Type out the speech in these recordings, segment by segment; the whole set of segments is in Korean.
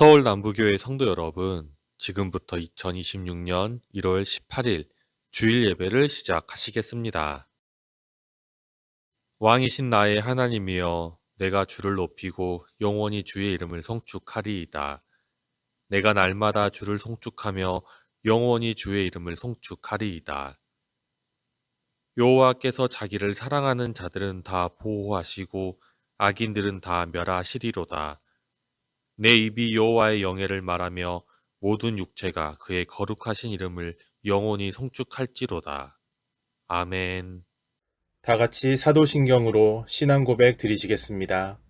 서울 남부교회 성도 여러분, 지금부터 2026년 1월 18일 주일 예배를 시작하시겠습니다. 왕이신 나의 하나님이여, 내가 주를 높이고 영원히 주의 이름을 송축하리이다. 내가 날마다 주를 송축하며 영원히 주의 이름을 송축하리이다. 여호와께서 자기를 사랑하는 자들은 다 보호하시고 악인들은 다 멸하시리로다. 내 입이 여호와의 영예를 말하며 모든 육체가 그의 거룩하신 이름을 영원히 송축할지로다. 아멘. 다 같이 사도신경으로 신앙 고백 드리시겠습니다.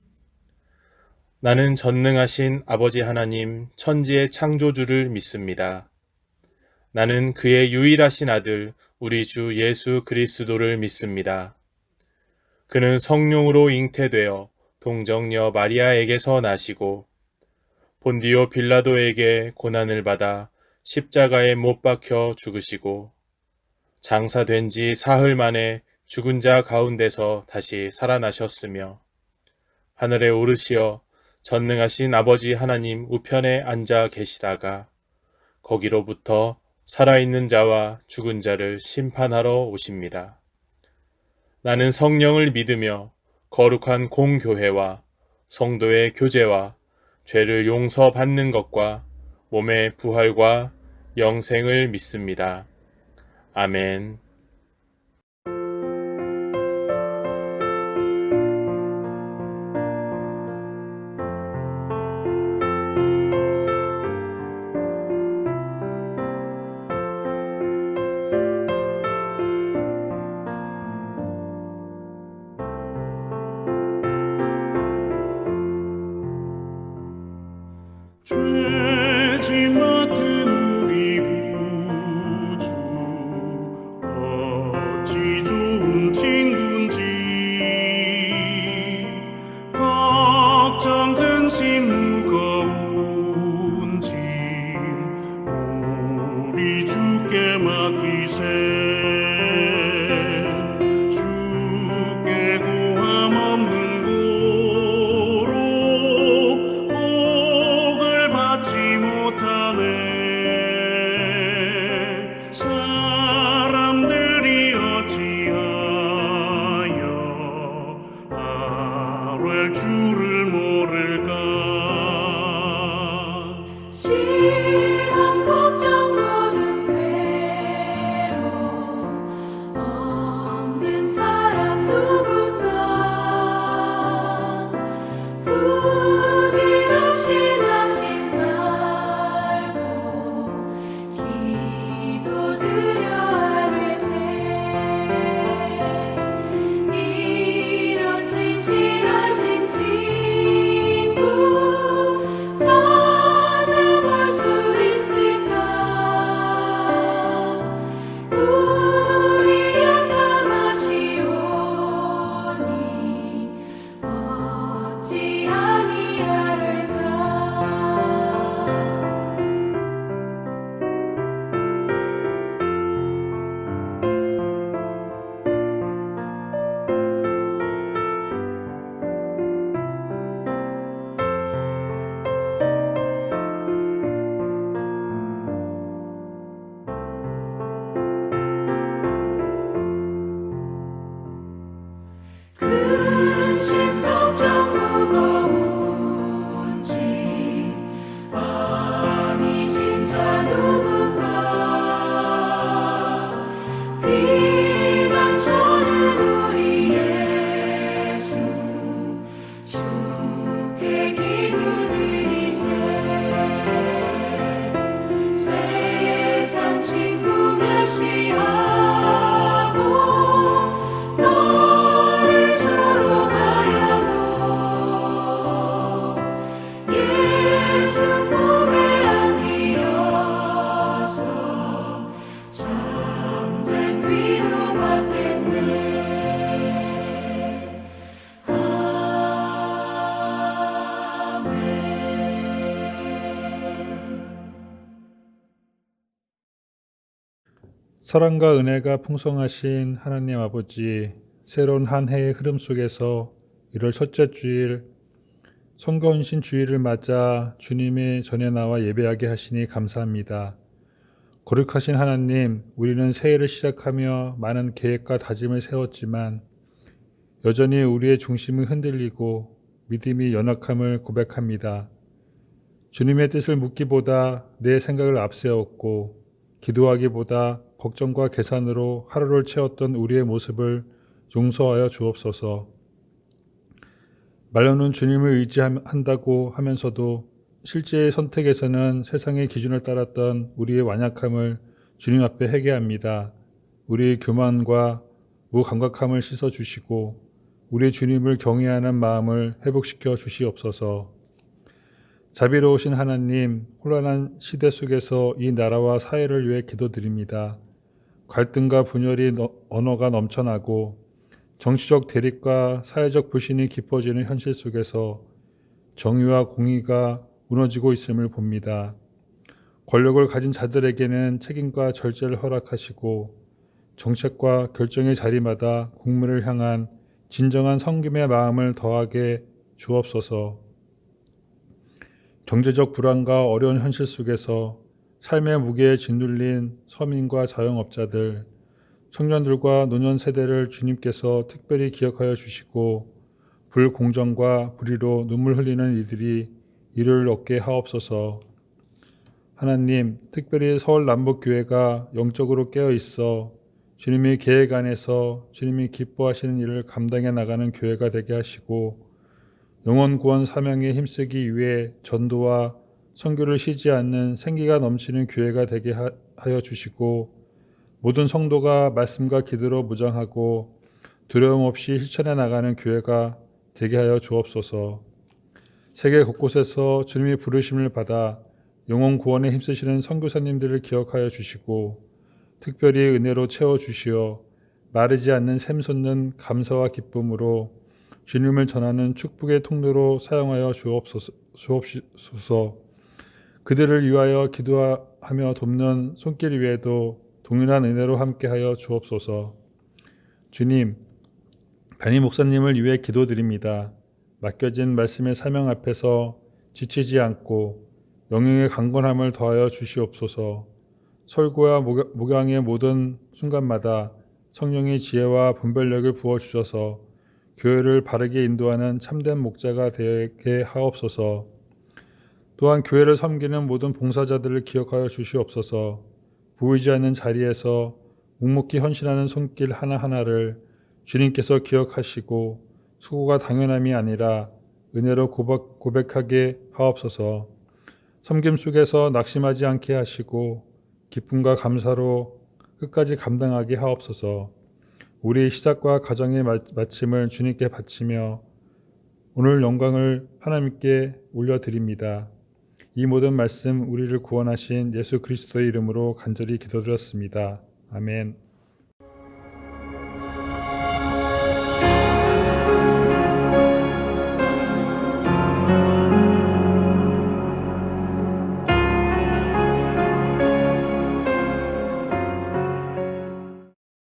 나는 전능하신 아버지 하나님 천지의 창조주를 믿습니다. 나는 그의 유일하신 아들 우리 주 예수 그리스도를 믿습니다. 그는 성령으로 잉태되어 동정녀 마리아에게서 나시고 본디오 빌라도에게 고난을 받아 십자가에 못 박혀 죽으시고 장사된 지 사흘 만에 죽은 자 가운데서 다시 살아나셨으며 하늘에 오르시어 전능하신 아버지 하나님 우편에 앉아 계시다가 거기로부터 살아있는 자와 죽은 자를 심판하러 오십니다. 나는 성령을 믿으며 거룩한 공교회와 성도의 교제와 죄를 용서받는 것과 몸의 부활과 영생을 믿습니다. 아멘. 죄짐 맡은 우리 구주 어찌 좋은 친구인지 걱정 근심 무거운 짐 우리 주께 맡기세 주께 고함 없는 고로 복을 받지 못하네 사람들이 어찌하여 아뢰 주를 모를까 시험 걱정 모든 괴로움 없는 사람 누군가 부질없이 낙심 말고 기도드려 아뢰세 이런 진실하신 친구 찾아볼 수 있을까 우리 약함 아시오니 어찌 아니하를까 근심 걱정 무거운 짐 아니 진짜 누군가 비난 저는 우리 예수 주께 기도드리세 세상 친구 멸시하고 너를 조롱하여도 예수 품에 안기어서 참된 위로받겠네. 아멘. 사랑과 은혜가 풍성하신 하나님 아버지, 새로운 한 해의 흐름 속에서 1월 첫째 주일 성교헌신 주일을 맞아 주님의 전에 나와 예배하게 하시니 감사합니다. 거룩하신 하나님, 우리는 새해를 시작하며 많은 계획과 다짐을 세웠지만 여전히 우리의 중심이 흔들리고 믿음이 연약함을 고백합니다. 주님의 뜻을 묻기보다 내 생각을 앞세웠고 기도하기보다 걱정과 계산으로 하루를 채웠던 우리의 모습을 용서하여 주옵소서. 말로는 주님을 의지한다고 하면서도 실제의 선택에서는 세상의 기준을 따랐던 우리의 완약함을 주님 앞에 회개합니다. 우리의 교만과 무감각함을 씻어주시고 우리 주님을 경외하는 마음을 회복시켜 주시옵소서. 자비로우신 하나님, 혼란한 시대 속에서 이 나라와 사회를 위해 기도드립니다. 갈등과 분열이 언어가 넘쳐나고 정치적 대립과 사회적 불신이 깊어지는 현실 속에서 정의와 공의가 무너지고 있음을 봅니다. 권력을 가진 자들에게는 책임과 절제를 허락하시고 정책과 결정의 자리마다 국민을 향한 진정한 섬김의 마음을 더하게 주옵소서. 경제적 불안과 어려운 현실 속에서 삶의 무게에 짓눌린 서민과 자영업자들, 청년들과 노년 세대를 주님께서 특별히 기억하여 주시고 불공정과 불의로 눈물 흘리는 이들이 이를 얻게 하옵소서. 하나님, 특별히 서울 남북교회가 영적으로 깨어 있어 주님의 계획 안에서 주님이 기뻐하시는 일을 감당해 나가는 교회가 되게 하시고 영혼 구원 사명에 힘쓰기 위해 전도와 선교를 쉬지 않는 생기가 넘치는 교회가 되게 하여 주시고 모든 성도가 말씀과 기도로 무장하고 두려움 없이 실천해 나가는 교회가 되게 하여 주옵소서. 세계 곳곳에서 주님의 부르심을 받아 영혼 구원에 힘쓰시는 선교사님들을 기억하여 주시고 특별히 은혜로 채워주시어 마르지 않는 샘솟는 감사와 기쁨으로 주님을 전하는 축복의 통로로 사용하여 주옵소서. 그들을 위하여 기도하며 돕는 손길 위에도 동일한 은혜로 함께하여 주옵소서. 주님, 담임 목사님을 위해 기도드립니다. 맡겨진 말씀의 사명 앞에서 지치지 않고 영영의 강건함을 더하여 주시옵소서. 설교와 목양의 모든 순간마다 성령의 지혜와 분별력을 부어주셔서 교회를 바르게 인도하는 참된 목자가 되게 하옵소서. 또한 교회를 섬기는 모든 봉사자들을 기억하여 주시옵소서. 보이지 않는 자리에서 묵묵히 헌신하는 손길 하나하나를 주님께서 기억하시고 수고가 당연함이 아니라 은혜로 고백하게 하옵소서. 섬김 속에서 낙심하지 않게 하시고 기쁨과 감사로 끝까지 감당하게 하옵소서. 우리 시작과 가정의 마침을 주님께 바치며 오늘 영광을 하나님께 올려드립니다. 이 모든 말씀 우리를 구원하신 예수 그리스도의 이름으로 간절히 기도드렸습니다. 아멘.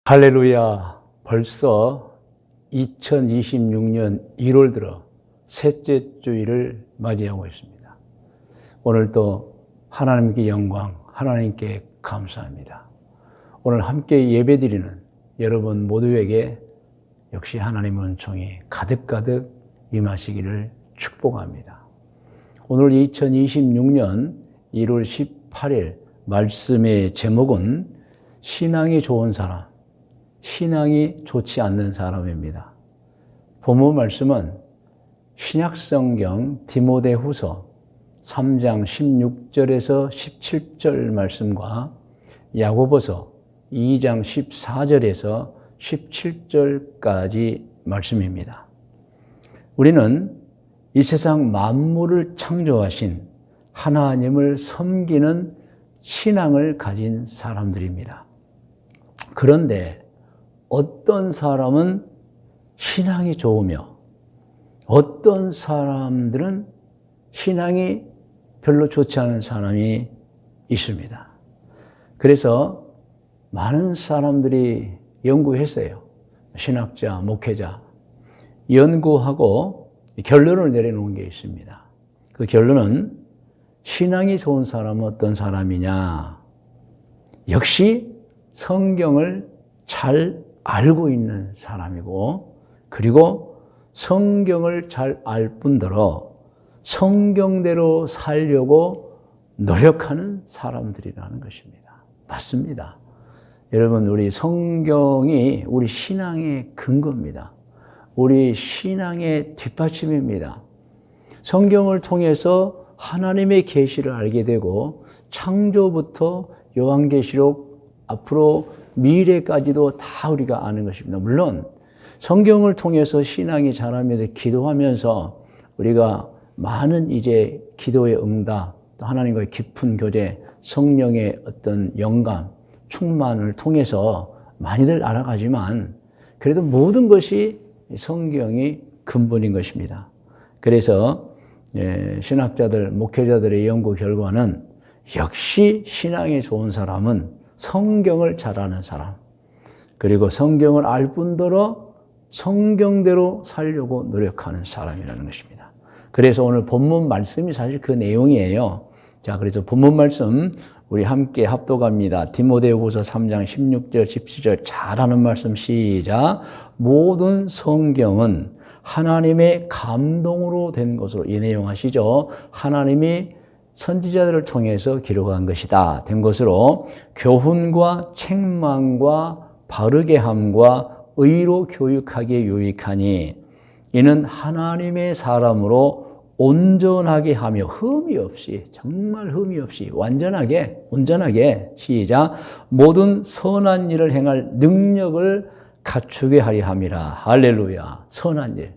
할렐루야. 벌써 2026년 1월 들어 셋째 주일을 맞이하고 있습니다. 오늘도 하나님께 영광, 하나님께 감사합니다. 오늘 함께 예배드리는 여러분 모두에게 역시 하나님의 은총이 가득가득 임하시기를 축복합니다. 오늘 2026년 1월 18일 말씀의 제목은 신앙이 좋은 사람, 신앙이 좋지 않는 사람입니다. 본문 말씀은 신약성경 디모데후서 3장 16절에서 17절 말씀과 야고보서 2장 14절에서 17절까지 말씀입니다. 우리는 이 세상 만물을 창조하신 하나님을 섬기는 신앙을 가진 사람들입니다. 그런데 어떤 사람은 신앙이 좋으며 어떤 사람들은 신앙이 별로 좋지 않은 사람이 있습니다. 그래서 많은 사람들이 연구했어요. 신학자, 목회자. 연구하고 결론을 내려놓은 게 있습니다. 그 결론은 신앙이 좋은 사람은 어떤 사람이냐? 역시 성경을 잘 알고 있는 사람이고, 그리고 성경을 잘 알 뿐더러 성경대로 살려고 노력하는 사람들이라는 것입니다. 맞습니다. 여러분, 우리 성경이 우리 신앙의 근거입니다. 우리 신앙의 뒷받침입니다. 성경을 통해서 하나님의 계시를 알게 되고 창조부터 요한계시록 앞으로 미래까지도 다 우리가 아는 것입니다. 물론 성경을 통해서 신앙이 자라면서 기도하면서 우리가 많은 이제 기도의 응답, 또 하나님과의 깊은 교제, 성령의 어떤 영감, 충만을 통해서 많이들 알아가지만 그래도 모든 것이 성경이 근본인 것입니다. 그래서 신학자들, 목회자들의 연구 결과는 역시 신앙이 좋은 사람은 성경을 잘 아는 사람, 그리고 성경을 알 뿐더러 성경대로 살려고 노력하는 사람이라는 것입니다. 그래서 오늘 본문 말씀이 사실 그 내용이에요. 자, 그래서 본문 말씀 우리 함께 합독합니다. 디모데후서 3장 16절 17절 잘하는 말씀 시작. 모든 성경은 하나님의 감동으로 된 것으로, 이 내용 아시죠? 하나님이 선지자들을 통해서 기록한 것이다. 된 것으로 교훈과 책망과 바르게 함과 의로 교육하기에 유익하니 이는 하나님의 사람으로 온전하게 하며 흠이 없이, 정말 흠이 없이 완전하게, 온전하게 시작. 모든 선한 일을 행할 능력을 갖추게 하려 함이라. 할렐루야. 선한 일.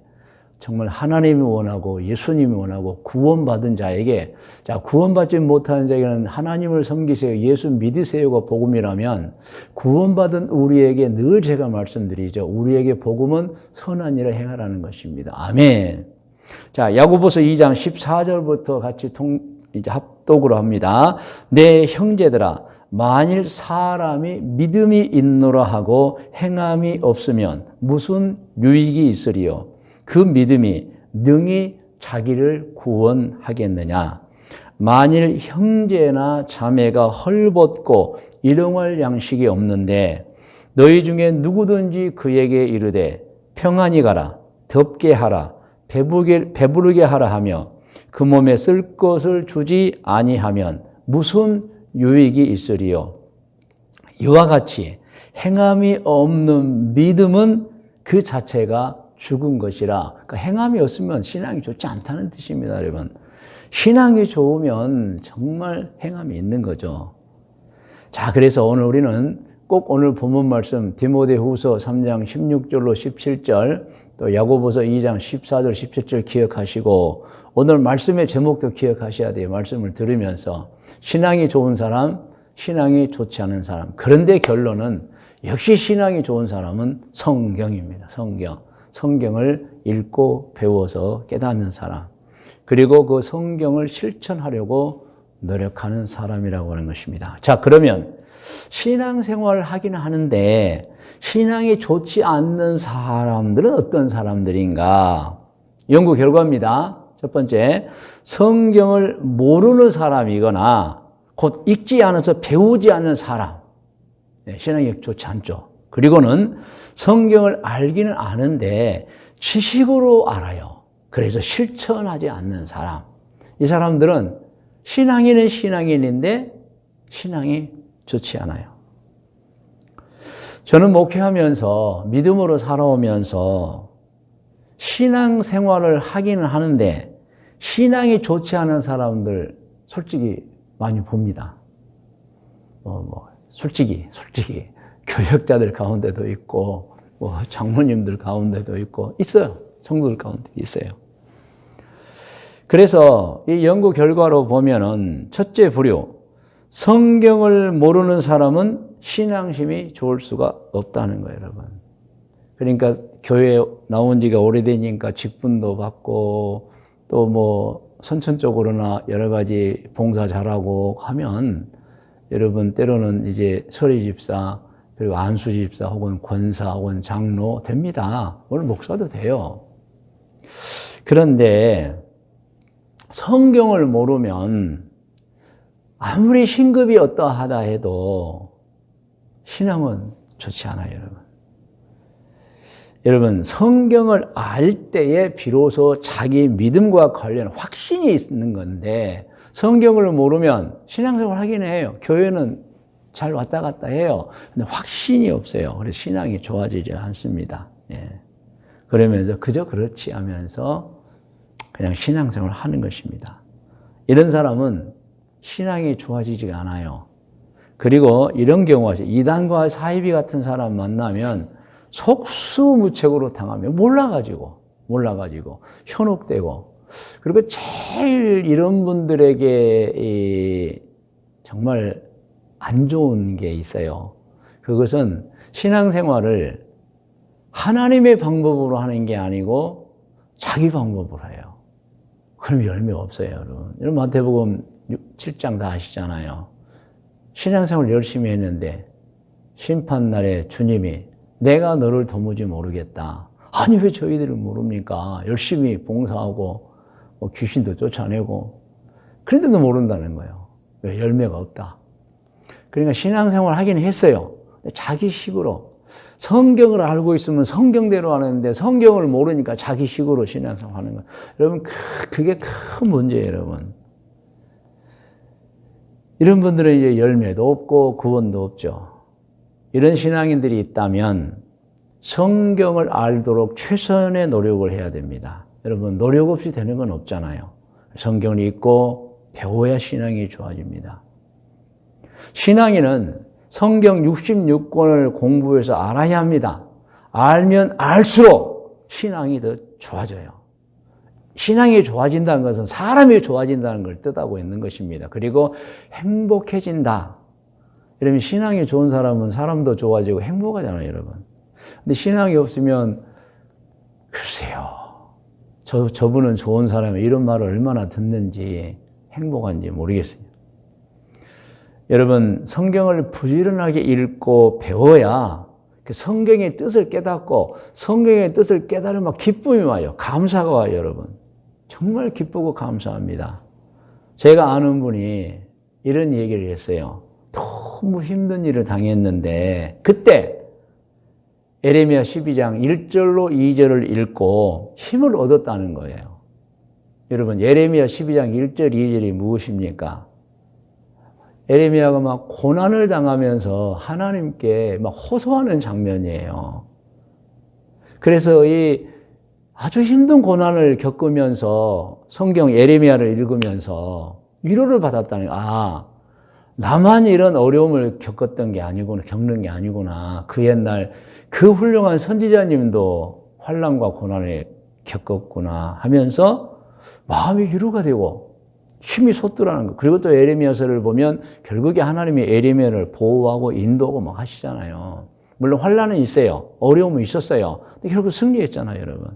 정말 하나님이 원하고 예수님이 원하고 구원받은 자에게, 자, 구원받지 못하는 자에게는 하나님을 섬기세요, 예수 믿으세요가 복음이라면 구원받은 우리에게 늘 제가 말씀드리죠. 우리에게 복음은 선한 일을 행하라는 것입니다. 아멘. 자, 야고보서 2장 14절부터 같이 이제 합독으로 합니다. 내 형제들아, 만일 사람이 믿음이 있노라 하고 행함이 없으면 무슨 유익이 있으리요? 그 믿음이 능히 자기를 구원하겠느냐? 만일 형제나 자매가 헐벗고 일용할 양식이 없는데 너희 중에 누구든지 그에게 이르되 평안히 가라, 덥게 하라, 배부르게 하라 하며 그 몸에 쓸 것을 주지 아니하면 무슨 유익이 있으리요? 이와 같이 행함이 없는 믿음은 그 자체가 죽은 것이라. 그러니까 행함이 없으면 신앙이 좋지 않다는 뜻입니다, 여러분. 신앙이 좋으면 정말 행함이 있는 거죠. 자, 그래서 오늘 우리는 꼭 오늘 본문 말씀 디모데후서 3장 16절로 17절, 또 야고보서 2장 14절 17절 기억하시고 오늘 말씀의 제목도 기억하셔야 돼요. 말씀을 들으면서 신앙이 좋은 사람, 신앙이 좋지 않은 사람. 그런데 결론은 역시 신앙이 좋은 사람은 성경입니다. 성경을 읽고 배워서 깨닫는 사람, 그리고 그 성경을 실천하려고 노력하는 사람이라고 하는 것입니다. 자, 그러면 신앙생활을 하긴 하는데 신앙이 좋지 않는 사람들은 어떤 사람들인가? 연구 결과입니다. 첫 번째, 성경을 모르는 사람이거나 곧 읽지 않아서 배우지 않는 사람, 신앙이 좋지 않죠. 그리고는 성경을 알기는 아는데 지식으로 알아요. 그래서 실천하지 않는 사람. 이 사람들은 신앙인은 신앙인인데 신앙이 좋지 않아요. 저는 목회하면서 믿음으로 살아오면서 신앙생활을 하기는 하는데 신앙이 좋지 않은 사람들 솔직히 많이 봅니다. 솔직히 교역자들 가운데도 있고 장로님들 가운데도 있고 있어요. 성도들 가운데 있어요. 그래서 이 연구 결과로 보면은 첫째 부류, 성경을 모르는 사람은 신앙심이 좋을 수가 없다는 거예요, 여러분. 그러니까 교회에 나온 지가 오래되니까 직분도 받고 또 선천적으로나 여러 가지 봉사 잘하고 하면 여러분 때로는 이제 서리집사 그리고 안수집사 혹은 권사 혹은 장로 됩니다. 오늘 목사도 돼요. 그런데 성경을 모르면 아무리 신급이 어떠하다 해도 신앙은 좋지 않아요, 여러분. 여러분, 성경을 알 때에 비로소 자기 믿음과 관련 확신이 있는 건데, 성경을 모르면 신앙생활 하긴 해요. 교회는 잘 왔다 갔다 해요. 근데 확신이 없어요. 그래서 신앙이 좋아지지 않습니다. 예. 그러면서 그저 그렇지 하면서 그냥 신앙생활을 하는 것입니다. 이런 사람은 신앙이 좋아지지가 않아요. 그리고 이런 경우가 있어요. 이단과 사이비 같은 사람 만나면 속수무책으로 당하면 몰라가지고 현혹되고, 그리고 제일 이런 분들에게 정말 안 좋은 게 있어요. 그것은 신앙생활을 하나님의 방법으로 하는 게 아니고 자기 방법으로 해요. 그럼 열매가 없어요, 여러분. 여러분 마태복음 7장 다 아시잖아요. 신앙생활 열심히 했는데 심판날에 주님이 내가 너를 도무지 모르겠다. 아니 왜 저희들을 모릅니까? 열심히 봉사하고 귀신도 쫓아내고 그런데도 모른다는 거예요. 왜? 열매가 없다. 그러니까 신앙생활 하긴 했어요. 자기식으로. 성경을 알고 있으면 성경대로 하는데 성경을 모르니까 자기식으로 신앙생활 하는 거예요. 여러분 그게 큰 문제예요, 여러분. 이런 분들은 이제 열매도 없고 구원도 없죠. 이런 신앙인들이 있다면 성경을 알도록 최선의 노력을 해야 됩니다. 여러분 노력 없이 되는 건 없잖아요. 성경을 읽고 배워야 신앙이 좋아집니다. 신앙인은 성경 66권을 공부해서 알아야 합니다. 알면 알수록 신앙이 더 좋아져요. 신앙이 좋아진다는 것은 사람이 좋아진다는 걸 뜻하고 있는 것입니다. 그리고 행복해진다. 여러분 신앙이 좋은 사람은 사람도 좋아지고 행복하잖아요, 여러분. 근데 신앙이 없으면 글쎄요. 저분은 좋은 사람이 이런 말을 얼마나 듣는지 행복한지 모르겠어요. 여러분 성경을 부지런하게 읽고 배워야 그 성경의 뜻을 깨닫고 성경의 뜻을 깨달으면 기쁨이 와요. 감사가 와요, 여러분. 정말 기쁘고 감사합니다. 제가 아는 분이 이런 얘기를 했어요. 너무 힘든 일을 당했는데 그때 에레미야 12장 1절로 2절을 읽고 힘을 얻었다는 거예요. 여러분 예레미야 12장 1절 2절이 무엇입니까? 에레미야가 막 고난을 당하면서 하나님께 막 호소하는 장면이에요. 그래서 이 아주 힘든 고난을 겪으면서 성경 예레미야를 읽으면서 위로를 받았다는 거예요. 아, 나만 이런 어려움을 겪었던 게 아니구나, 겪는 게 아니구나. 그 옛날 그 훌륭한 선지자님도 환난과 고난을 겪었구나 하면서 마음이 위로가 되고 힘이 솟더라는 거. 그리고 또 에레미야서를 보면 결국에 하나님이 에레미야를 보호하고 인도하고 막 하시잖아요. 물론 환난은 있어요. 어려움은 있었어요. 근데 결국 승리했잖아요, 여러분.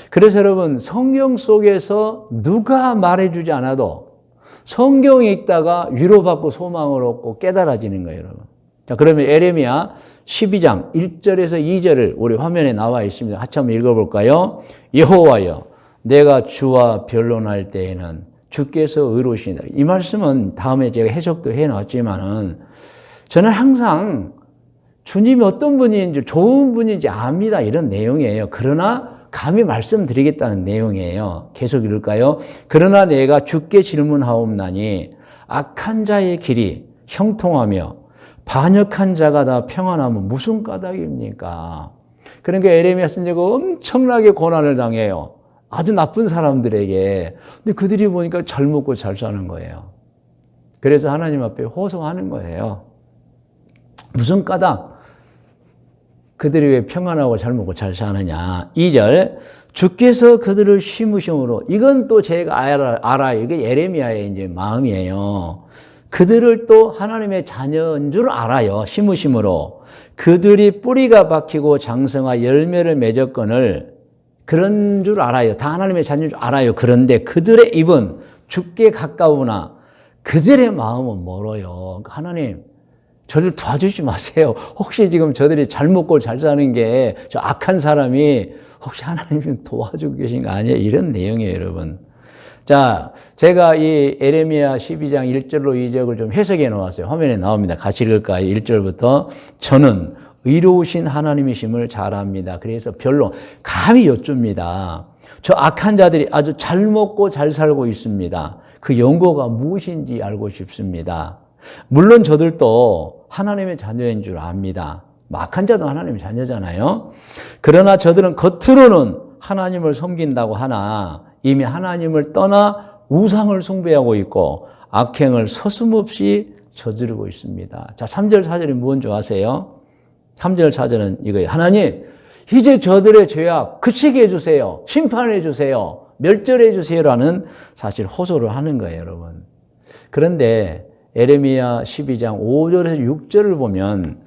그래서 여러분 성경 속에서 누가 말해주지 않아도 성경 읽다가 위로받고 소망을 얻고 깨달아지는 거예요, 여러분. 자, 그러면 에레미야 12장 1절에서 2절을 우리 화면에 나와 있습니다. 같이 한번 읽어볼까요? 여호와여, 내가 주와 변론할 때에는 주께서 의로우시다. 이 말씀은 다음에 제가 해석도 해놨지만은 저는 항상 주님이 어떤 분인지 좋은 분인지 압니다. 이런 내용이에요. 그러나 감히 말씀드리겠다는 내용이에요. 계속 읽을까요? 그러나 내가 주께 질문하옵나니 악한 자의 길이 형통하며 반역한 자가 다 평안하면 무슨 까닭입니까? 그러니까 에레미야 선지자가 엄청나게 고난을 당해요. 아주 나쁜 사람들에게. 근데 그들이 보니까 잘 먹고 잘 사는 거예요. 그래서 하나님 앞에 호소하는 거예요. 무슨 까닭? 그들이 왜 평안하고 잘 먹고 잘 사느냐. 2절, 주께서 그들을 심으심으로, 이건 또 제가 알아요. 이게 예레미야의 이제 마음이에요. 그들을 또 하나님의 자녀인 줄 알아요. 심으심으로. 그들이 뿌리가 박히고 장성하 열매를 맺었거늘 그런 줄 알아요. 다 하나님의 자녀인 줄 알아요. 그런데 그들의 입은 주께 가까우나 그들의 마음은 멀어요. 하나님, 저를 도와주지 마세요. 혹시 지금 저들이 잘 먹고 잘 사는 게 저 악한 사람이 혹시 하나님이 도와주고 계신 거 아니에요? 이런 내용이에요, 여러분. 자, 제가 이 에레미야 12장 1절로 2절을 좀 해석해 놓았어요. 화면에 나옵니다. 같이 읽을까요? 1절부터. 저는 의로우신 하나님이심을 잘 압니다. 그래서 별로 감히 여쭙니다. 저 악한 자들이 아주 잘 먹고 잘 살고 있습니다. 그 연고가 무엇인지 알고 싶습니다. 물론 저들도 하나님의 자녀인 줄 압니다. 악한 자도 하나님의 자녀잖아요. 그러나 저들은 겉으로는 하나님을 섬긴다고 하나 이미 하나님을 떠나 우상을 숭배하고 있고 악행을 서슴없이 저지르고 있습니다. 자, 3절, 4절이 뭔지 아세요? 3절, 4절은 이거예요. 하나님, 이제 저들의 죄악 그치게 해주세요. 심판해 주세요. 멸절해 주세요라는 사실 호소를 하는 거예요, 여러분. 그런데 에레미야 12장 5절에서 6절을 보면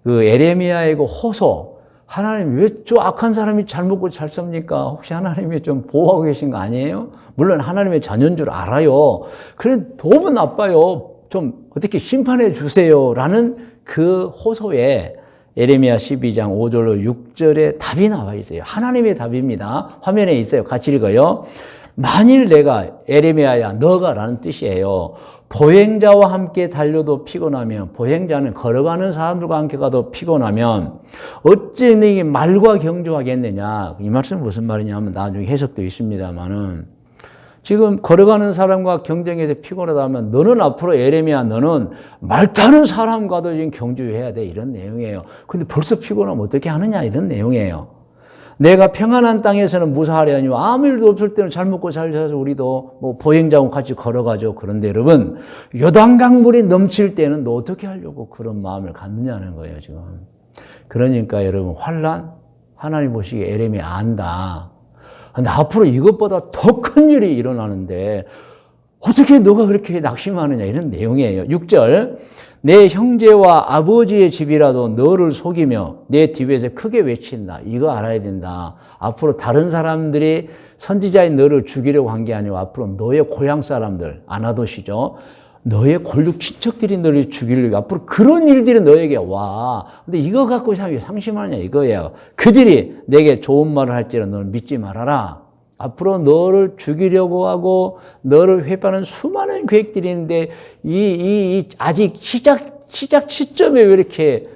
그 에레미야의 그 호소, 하나님 왜 저 악한 사람이 잘 먹고 잘 삽니까? 혹시 하나님이 좀 보호하고 계신 거 아니에요? 물론 하나님의 자녀인 줄 알아요. 그래 너무 나빠요. 좀 어떻게 심판해 주세요라는 그 호소에 에레미야 12장 5절로 6절에 답이 나와 있어요. 하나님의 답입니다. 화면에 있어요. 같이 읽어요. 만일 내가 에레미야야 너가 라는 뜻이에요. 보행자와 함께 달려도 피곤하면, 보행자는 걸어가는 사람들과 함께 가도 피곤하면 어찌 너희 말과 경주하겠느냐. 이 말씀은 무슨 말이냐면 나중에 해석도 있습니다만은 지금 걸어가는 사람과 경쟁해서 피곤하다면 너는 앞으로 에레미야 너는 말 타는 사람과도 지금 경주해야 돼. 이런 내용이에요. 근데 벌써 피곤하면 어떻게 하느냐 이런 내용이에요. 내가 평안한 땅에서는 무사하려 하니 아무 일도 없을 때는 잘 먹고 잘 살아서 우리도 뭐 보행자와 같이 걸어가죠. 그런데 여러분 요단강 물이 넘칠 때는 너 어떻게 하려고 그런 마음을 갖느냐는 거예요 지금. 그러니까 여러분 환난 하나님 보시기에 에레미야 안다. 근데 앞으로 이것보다 더 큰 일이 일어나는데 어떻게 너가 그렇게 낙심하느냐 이런 내용이에요. 6절 내 형제와 아버지의 집이라도 너를 속이며 내 뒤에서 크게 외친다. 이거 알아야 된다. 앞으로 다른 사람들이 선지자인 너를 죽이려고 한 게 아니고 앞으로 너의 고향 사람들 아나도시죠. 너의 골육 친척들이 너를 죽이려고 앞으로 그런 일들이 너에게 와. 근데 이거 갖고 상심하느냐 이거예요. 그들이 내게 좋은 말을 할지라 너는 믿지 말아라. 앞으로 너를 죽이려고 하고 너를 회파하는 수많은 계획들이 있는데 아직 시작 시점에 왜 이렇게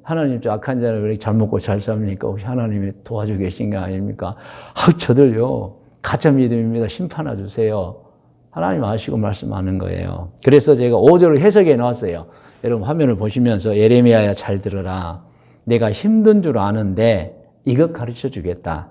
하나님 저 악한 자를 왜 이렇게 잘 먹고 잘 삽니까? 혹시 하나님이 도와주고 계신 거 아닙니까? 저들요 가짜 믿음입니다. 심판해 주세요. 하나님 아시고 말씀하는 거예요. 그래서 제가 5절을 해석해 놓았어요. 여러분 화면을 보시면서 예레미야야 잘 들어라. 내가 힘든 줄 아는데 이것 가르쳐 주겠다.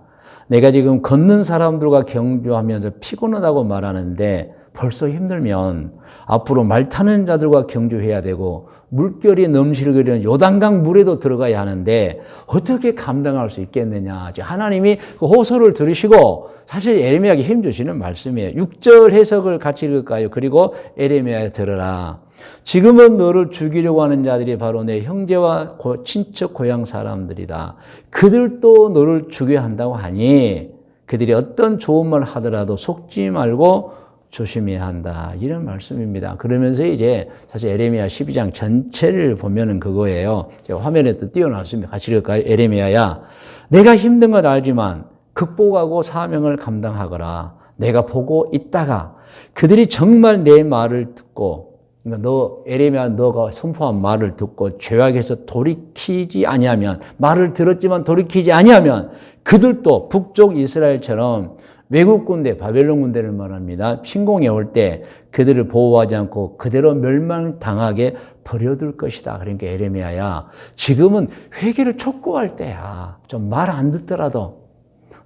내가 지금 걷는 사람들과 경주하면서 피곤하다고 말하는데 벌써 힘들면 앞으로 말 타는 자들과 경주해야 되고 물결이 넘실거리는 요단강 물에도 들어가야 하는데 어떻게 감당할 수 있겠느냐. 하나님이 그 호소를 들으시고 사실 에레미야에게 힘주시는 말씀이에요. 6절 해석을 같이 읽을까요? 그리고 에레미야에 들으라. 지금은 너를 죽이려고 하는 자들이 바로 내 형제와 친척 고향 사람들이다. 그들도 너를 죽여야 한다고 하니 그들이 어떤 좋은 말 하더라도 속지 말고 조심해야 한다. 이런 말씀입니다. 그러면서 이제 사실 에레미야 12장 전체를 보면은 그거예요. 제가 화면에도 띄워놨습니다. 같이 읽을까요? 에레미야야, 내가 힘든 건 알지만 극복하고 사명을 감당하거라. 내가 보고 있다가 그들이 정말 내 말을 듣고, 그러니까 에레미야 너가 선포한 말을 듣고 죄악에서 돌이키지 아니하면, 말을 들었지만 돌이키지 아니하면 그들도 북쪽 이스라엘처럼 외국 군대, 바벨론 군대를 말합니다. 침공해 올 때 그들을 보호하지 않고 그대로 멸망당하게 버려둘 것이다. 그러니까 에레미야야, 지금은 회개를 촉구할 때야. 좀 말 안 듣더라도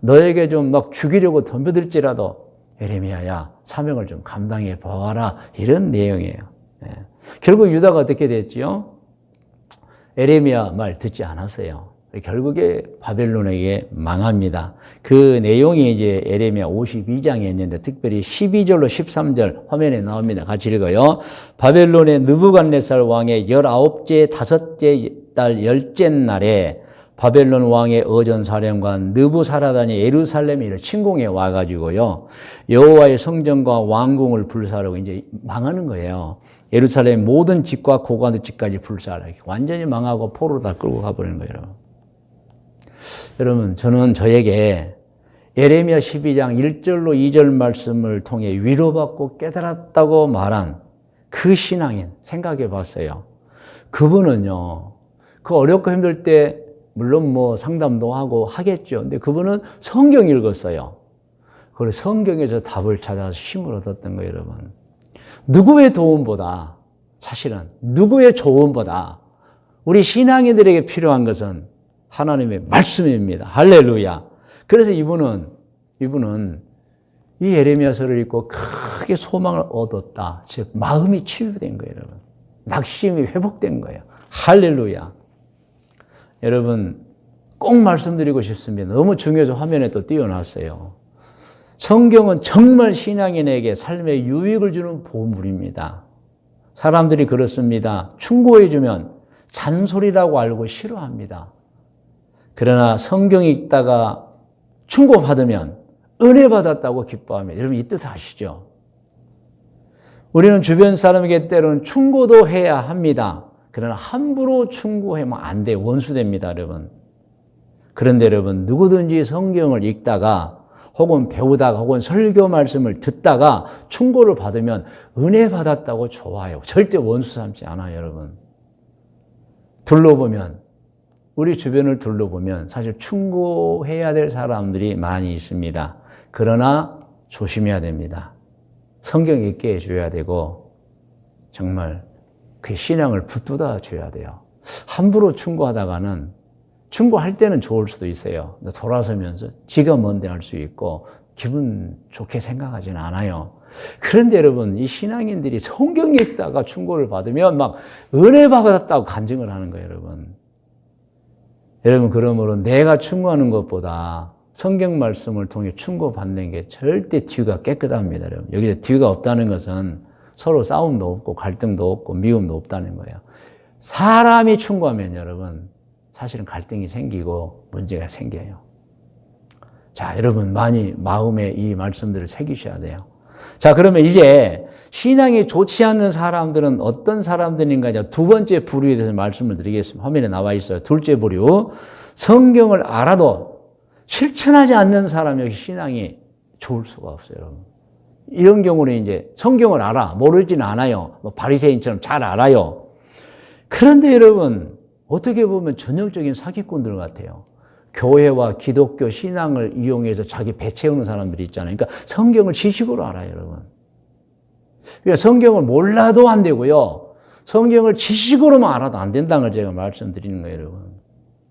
너에게 좀 막 죽이려고 덤벼들지라도 에레미야야, 사명을 좀 감당해 보아라. 이런 내용이에요. 결국 유다가 어떻게 됐지요? 에레미야 말 듣지 않았어요. 결국에 바벨론에게 망합니다. 그 내용이 이제 에레미야 52장에 있는데 특별히 12절로 13절 화면에 나옵니다. 같이 읽어요. 바벨론의 느부갓네살 왕의 19째 5째 달 10째 날에 바벨론 왕의 어전사령관 느부사라단이 예루살렘에 침공해 와가지고요, 여호와의 성전과 왕궁을 불사르고 이제 망하는 거예요. 예루살렘 모든 집과 고관의 집까지 불사르고 완전히 망하고 포로로 다 끌고 가버리는 거예요. 여러분, 저는 저에게 예레미야 12장 1절로 2절 말씀을 통해 위로받고 깨달았다고 말한 그 신앙인 생각해 봤어요. 그분은요, 그 어렵고 힘들 때 물론 뭐 상담도 하고 하겠죠. 근데 그분은 성경 읽었어요. 그리고 성경에서 답을 찾아서 힘을 얻었던 거예요, 여러분. 누구의 도움보다, 사실은 누구의 조언보다 우리 신앙인들에게 필요한 것은 하나님의 말씀입니다. 할렐루야. 그래서 이분은 이 예레미야서를 읽고 크게 소망을 얻었다. 즉 마음이 치유된 거예요, 여러분. 낙심이 회복된 거예요. 할렐루야. 여러분, 꼭 말씀드리고 싶습니다. 너무 중요해서 화면에 또 띄워놨어요. 성경은 정말 신앙인에게 삶에 유익을 주는 보물입니다. 사람들이 그렇습니다. 충고해주면 잔소리라고 알고 싫어합니다. 그러나 성경 읽다가 충고받으면 은혜 받았다고 기뻐합니다. 여러분 이 뜻 아시죠? 우리는 주변 사람에게 때로는 충고도 해야 합니다. 그러나 함부로 충고하면 안 돼. 원수됩니다, 여러분. 그런데 여러분, 누구든지 성경을 읽다가 혹은 배우다가 혹은 설교 말씀을 듣다가 충고를 받으면 은혜 받았다고 좋아요. 절대 원수 삼지 않아요, 여러분. 둘러보면, 우리 주변을 둘러보면 사실 충고해야 될 사람들이 많이 있습니다. 그러나 조심해야 됩니다. 성경 읽게 해줘야 되고 정말 그 신앙을 붙들어 줘야 돼요. 함부로 충고하다가는 충고할 때는 좋을 수도 있어요. 돌아서면서 지가 뭔데 할 수 있고 기분 좋게 생각하지는 않아요. 그런데 여러분, 이 신앙인들이 성경 읽다가 충고를 받으면 막 은혜 받았다고 간증을 하는 거예요, 여러분. 여러분, 그러므로 내가 충고하는 것보다 성경 말씀을 통해 충고받는 게 절대 뒤가 깨끗합니다, 여러분. 여기서 뒤가 없다는 것은 서로 싸움도 없고 갈등도 없고 미움도 없다는 거예요. 사람이 충고하면 여러분 사실은 갈등이 생기고 문제가 생겨요. 자, 여러분 많이 마음에 이 말씀들을 새기셔야 돼요. 자, 그러면 이제 신앙이 좋지 않는 사람들은 어떤 사람들인가? 두 번째 부류에 대해서 말씀을 드리겠습니다. 화면에 나와 있어요. 둘째 부류, 성경을 알아도 실천하지 않는 사람이 신앙이 좋을 수가 없어요, 여러분. 이런 경우는 이제 성경을 알아, 모르지는 않아요. 뭐 바리새인처럼 잘 알아요. 그런데 여러분, 어떻게 보면 전형적인 사기꾼들 같아요. 교회와 기독교 신앙을 이용해서 자기 배 채우는 사람들이 있잖아요. 그러니까 성경을 지식으로 알아요, 여러분. 그러니까 성경을 몰라도 안 되고요. 성경을 지식으로만 알아도 안 된다는 걸 제가 말씀드리는 거예요, 여러분.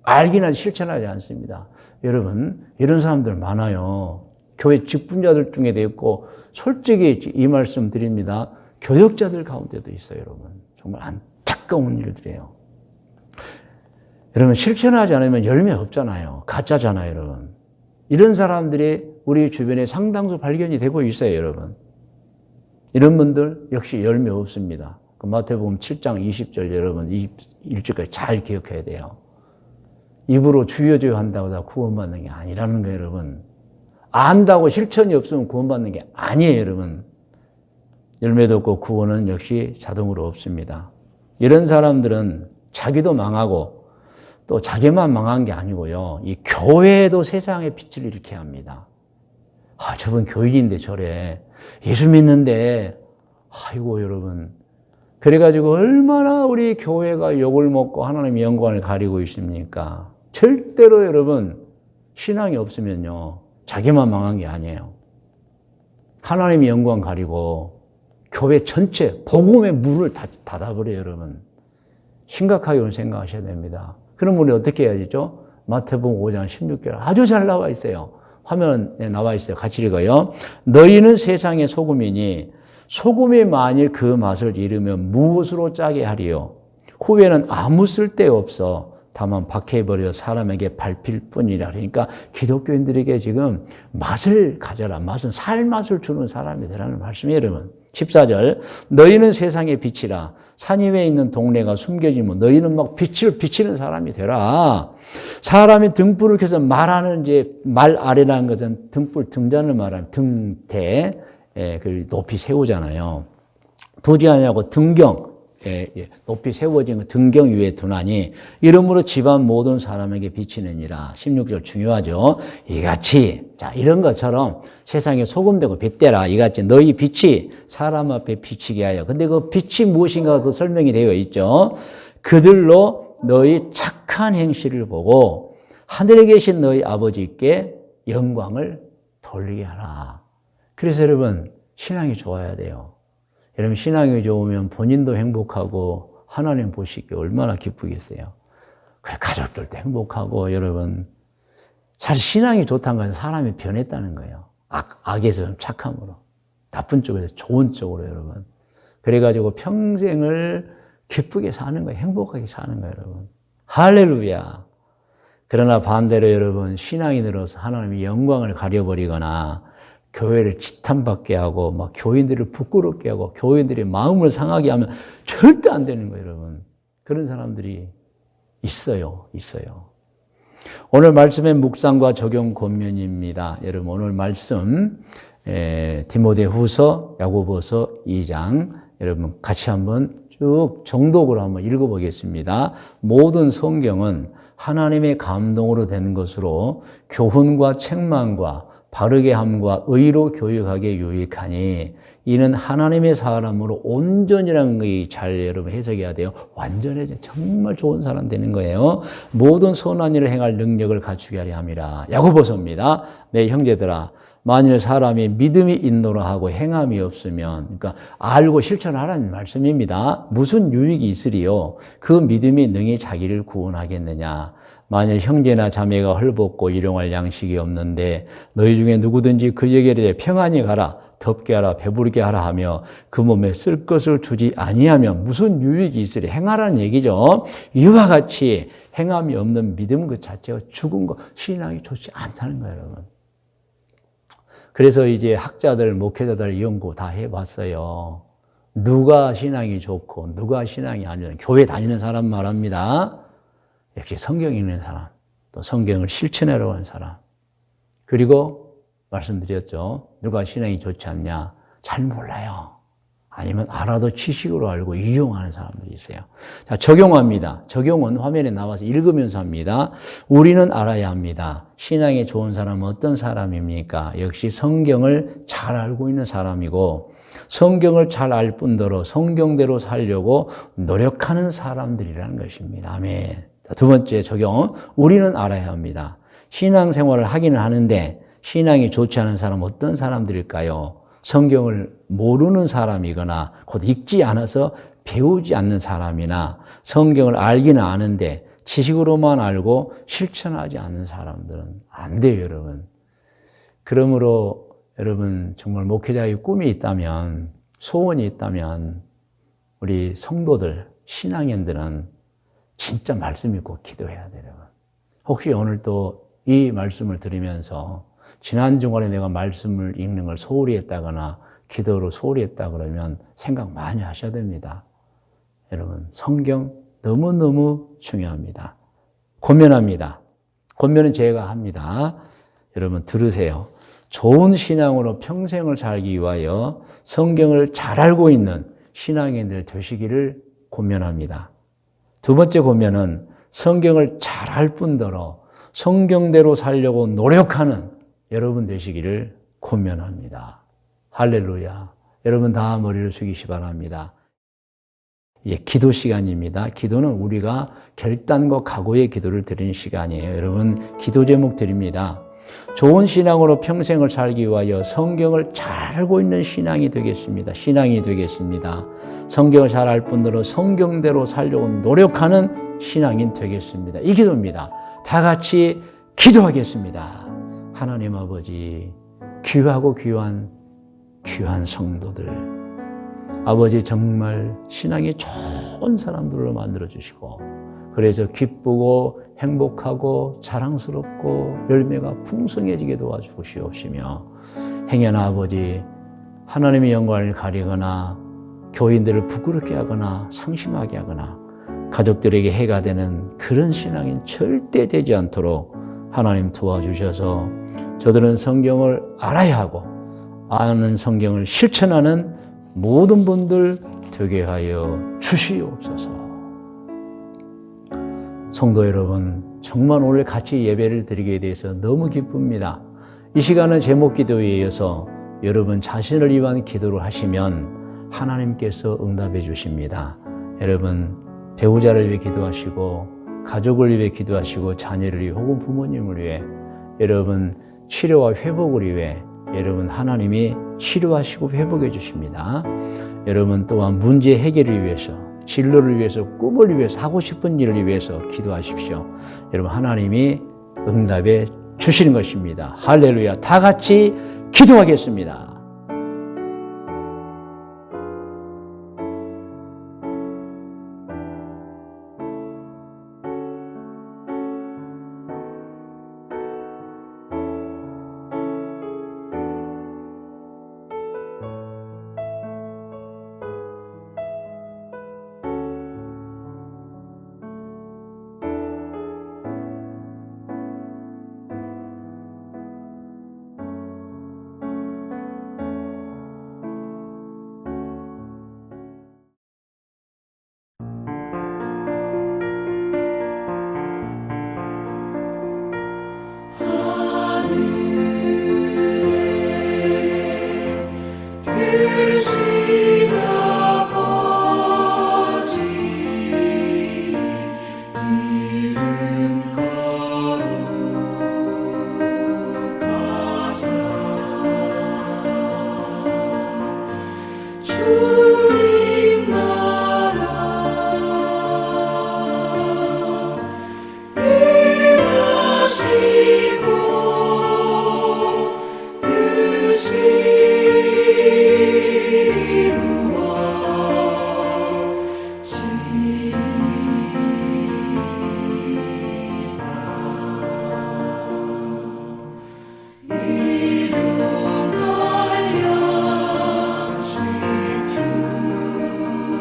알기는 실천하지 않습니다. 여러분, 이런 사람들 많아요. 교회 직분자들 중에도 있고, 솔직히 이 말씀 드립니다. 교역자들 가운데도 있어요, 여러분. 정말 안타까운 일들이에요. 여러분, 실천하지 않으면 열매 없잖아요. 가짜잖아요, 여러분. 이런 사람들이 우리 주변에 상당수 발견이 되고 있어요, 여러분. 이런 분들 역시 열매 없습니다. 그 마태복음 7장 20절 여러분 21절까지 잘 기억해야 돼요. 입으로 주여 주여 한다고 다 구원받는 게 아니라는 거예요, 여러분. 안다고 실천이 없으면 구원받는 게 아니에요, 여러분. 열매도 없고 구원은 역시 자동으로 없습니다. 이런 사람들은 자기도 망하고 또 자기만 망한 게 아니고요. 이 교회에도 세상에 빛을 일으켜야 합니다. 아, 저분 교인인데 저래. 예수 믿는데, 아이고, 여러분. 그래가지고 얼마나 우리 교회가 욕을 먹고 하나님의 영광을 가리고 있습니까? 절대로 여러분, 신앙이 없으면요. 자기만 망한 게 아니에요. 하나님의 영광 가리고 교회 전체, 복음의 문을 닫아버려요, 여러분. 심각하게 생각하셔야 됩니다. 그럼 우리 어떻게 해야 되죠? 마태복음 5장 16절 아주 잘 나와 있어요. 화면에 나와 있어요. 같이 읽어요. 너희는 세상의 소금이니 소금이 만일 그 맛을 잃으면 무엇으로 짜게 하리요? 후에는 아무 쓸데없어 다만 박해버려 사람에게 밟힐 뿐이라. 그러니까 기독교인들에게 지금 맛을 가져라. 맛은 살 맛을 주는 사람이 되라는 말씀이에요, 여러분. 14절 너희는 세상의 빛이라. 산 위에 있는 동네가 숨겨지면 너희는 막 빛을 비치는 사람이 되라. 사람이 등불을 켜서 말하는 이제 말 아래라는 것은 등불 등잔을 말하는 등대 그 높이 세우잖아요. 도지 않냐고 등경 높이 세워진 등경 위에 두나니 이러므로 집안 모든 사람에게 비치느니라. 16절 중요하죠. 이같이 자 이런 것처럼 세상에 소금되고 빛되라. 이같이 너희 빛이 사람 앞에 비치게 하여. 근데 그 빛이 무엇인가도 설명이 되어 있죠. 그들로 너희 착한 행실을 보고 하늘에 계신 너희 아버지께 영광을 돌리게 하라. 그래서 여러분 신앙이 좋아야 돼요. 여러분 신앙이 좋으면 본인도 행복하고 하나님 보시기에 얼마나 기쁘겠어요. 그래 가족들도 행복하고 여러분 사실 신앙이 좋다는 건 사람이 변했다는 거예요. 악에서 착함으로 나쁜 쪽에서 좋은 쪽으로 여러분. 그래가지고 평생을 기쁘게 사는 거예요. 행복하게 사는 거예요 여러분. 할렐루야. 그러나 반대로 여러분 신앙이 늘어서 하나님의 영광을 가려버리거나 교회를 지탄받게 하고 막 교인들을 부끄럽게 하고 교인들의 마음을 상하게 하면 절대 안 되는 거예요 여러분. 그런 사람들이 있어요. 오늘 말씀의 묵상과 적용 권면입니다. 여러분 오늘 말씀 디모데후서 야고보서 2장 여러분 같이 한번 쭉 정독으로 한번 읽어보겠습니다. 모든 성경은 하나님의 감동으로 된 것으로 교훈과 책망과 바르게 함과 의로 교육하기에 유익하니 이는 하나님의 사람으로 온전이라는 것이 잘 여러분 해석해야 돼요. 완전해져 정말 좋은 사람 되는 거예요. 모든 선한 일을 행할 능력을 갖추게 하려 함이라. 야고보서입니다. 내 형제들아 만일 사람이 믿음이 있노라 하고 행함이 없으면 그러니까 알고 실천하라는 말씀입니다. 무슨 유익이 있으리요? 그 믿음이 능히 자기를 구원하겠느냐? 만일 형제나 자매가 헐벗고 일용할 양식이 없는데 너희 중에 누구든지 그에게 이르되 평안히 가라 덥게 하라 배부르게 하라 하며 그 몸에 쓸 것을 주지 아니하면 무슨 유익이 있으리? 행하라는 얘기죠. 이와 같이 행함이 없는 믿음 그 자체가 죽은 거 신앙이 좋지 않다는 거예요 여러분. 그래서 이제 학자들 목회자들 연구 다 해봤어요. 누가 신앙이 좋고 누가 신앙이 안 좋은 교회 다니는 사람 말합니다. 역시 성경 읽는 사람, 또 성경을 실천하려고 하는 사람. 그리고 말씀드렸죠. 누가 신앙이 좋지 않냐? 잘 몰라요. 아니면 알아도 지식으로 알고 이용하는 사람들이 있어요. 자, 적용합니다. 적용은 화면에 나와서 읽으면서 합니다. 우리는 알아야 합니다. 신앙이 좋은 사람은 어떤 사람입니까? 역시 성경을 잘 알고 있는 사람이고 성경을 잘 알 뿐더러 성경대로 살려고 노력하는 사람들이라는 것입니다. 아멘. 자, 두 번째 적용. 우리는 알아야 합니다. 신앙생활을 하기는 하는데 신앙이 좋지 않은 사람은 어떤 사람들일까요? 성경을 모르는 사람이거나 곧 읽지 않아서 배우지 않는 사람이나 성경을 알기는 아는데 지식으로만 알고 실천하지 않는 사람들은 안 돼요, 여러분. 그러므로 여러분 정말 목회자의 꿈이 있다면, 소원이 있다면 우리 성도들, 신앙인들은 진짜 말씀 읽고 기도해야 돼요, 여러분. 혹시 오늘 또 이 말씀을 들으면서 지난 주간에 내가 말씀을 읽는 걸 소홀히 했다거나 기도로 소홀히 했다 그러면 생각 많이 하셔야 됩니다. 여러분 성경 너무너무 중요합니다. 권면합니다. 권면은 제가 합니다. 여러분 들으세요. 좋은 신앙으로 평생을 살기 위하여 성경을 잘 알고 있는 신앙인들 되시기를 권면합니다. 두 번째 권면은 성경을 잘 알 뿐더러 성경대로 살려고 노력하는 여러분 되시기를 권면합니다. 할렐루야. 여러분 다 머리를 숙이시 바랍니다. 이제 기도 시간입니다. 기도는 우리가 결단과 각오의 기도를 드리는 시간이에요. 여러분 기도 제목 드립니다. 좋은 신앙으로 평생을 살기 위하여 성경을 잘 알고 있는 신앙이 되겠습니다. 신앙이 되겠습니다. 성경을 잘 알 뿐더러 성경대로 살려고 노력하는 신앙인 되겠습니다. 이 기도입니다. 다 같이 기도하겠습니다. 하나님 아버지, 귀하고 귀한 성도들, 아버지 정말 신앙이 좋은 사람들로 만들어주시고 그래서 기쁘고 행복하고 자랑스럽고 열매가 풍성해지게 도와주시옵시며 행여나 아버지 하나님의 영광을 가리거나 교인들을 부끄럽게 하거나 상심하게 하거나 가족들에게 해가 되는 그런 신앙인 절대 되지 않도록 하나님 도와주셔서 저들은 성경을 알아야 하고 아는 성경을 실천하는 모든 분들 되게 하여 주시옵소서. 성도 여러분, 정말 오늘 같이 예배를 드리게 돼서 너무 기쁩니다. 이 시간은 제목 기도에 이어서 여러분 자신을 위한 기도를 하시면 하나님께서 응답해 주십니다. 여러분 배우자를 위해 기도하시고 가족을 위해 기도하시고 자녀를 위해 혹은 부모님을 위해 여러분 치료와 회복을 위해 여러분 하나님이 치료하시고 회복해 주십니다. 여러분 또한 문제 해결을 위해서 진로를 위해서 꿈을 위해서 하고 싶은 일을 위해서 기도하십시오. 여러분 하나님이 응답해 주시는 것입니다. 할렐루야. 다 같이 기도하겠습니다. 계신 아버지 이름 거룩하사 주님 나라 일하시고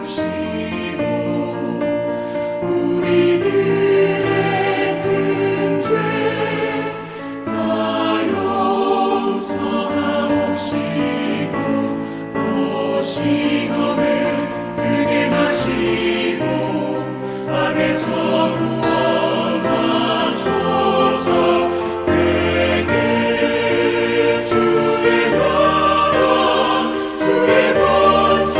뜻이 우리들의 큰 죄 다 용서하옵시고 또 시험에 들게 마시고 악에서 구원하소서. 내게 주의 나라 주의 권세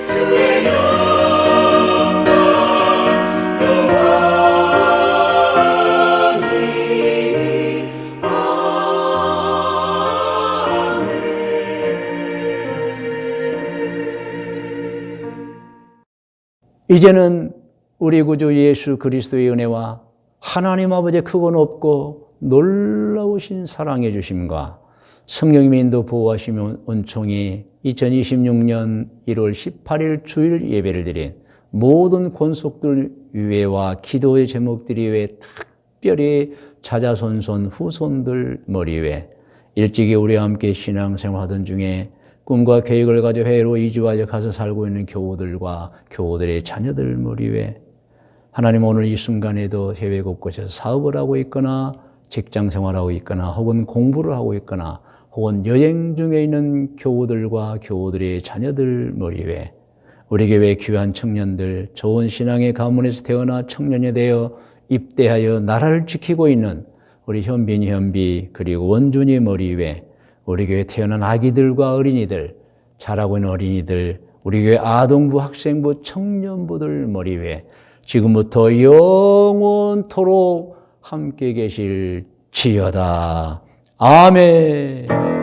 주의 영광 영원히 아멘. 이제는 우리 구주 예수 그리스도의 은혜와 하나님 아버지의 크고 높고 놀라우신 사랑해 주심과 성령님의 인도 보호하시며 은총이 2026년 1월 18일 주일 예배를 드린 모든 권속들 위에와 기도의 제목들이 위에 특별히 자자손손 후손들 머리 위에 일찍이 우리와 함께 신앙생활하던 중에 꿈과 계획을 가져 해외로 이주하여 가서 살고 있는 교우들과 교우들의 자녀들 머리 위에 하나님 오늘 이 순간에도 해외 곳곳에서 사업을 하고 있거나 직장 생활하고 있거나 혹은 공부를 하고 있거나 혹은 여행 중에 있는 교우들과 교우들의 자녀들 머리 위에 우리 교회 귀한 청년들 좋은 신앙의 가문에서 태어나 청년이 되어 입대하여 나라를 지키고 있는 우리 현빈이 현비 그리고 원준이 머리 위에 우리 교회 태어난 아기들과 어린이들 자라고 있는 어린이들 우리 교회 아동부 학생부 청년부들 머리 위에 지금부터 영원토록 함께 계실지어다. 아멘.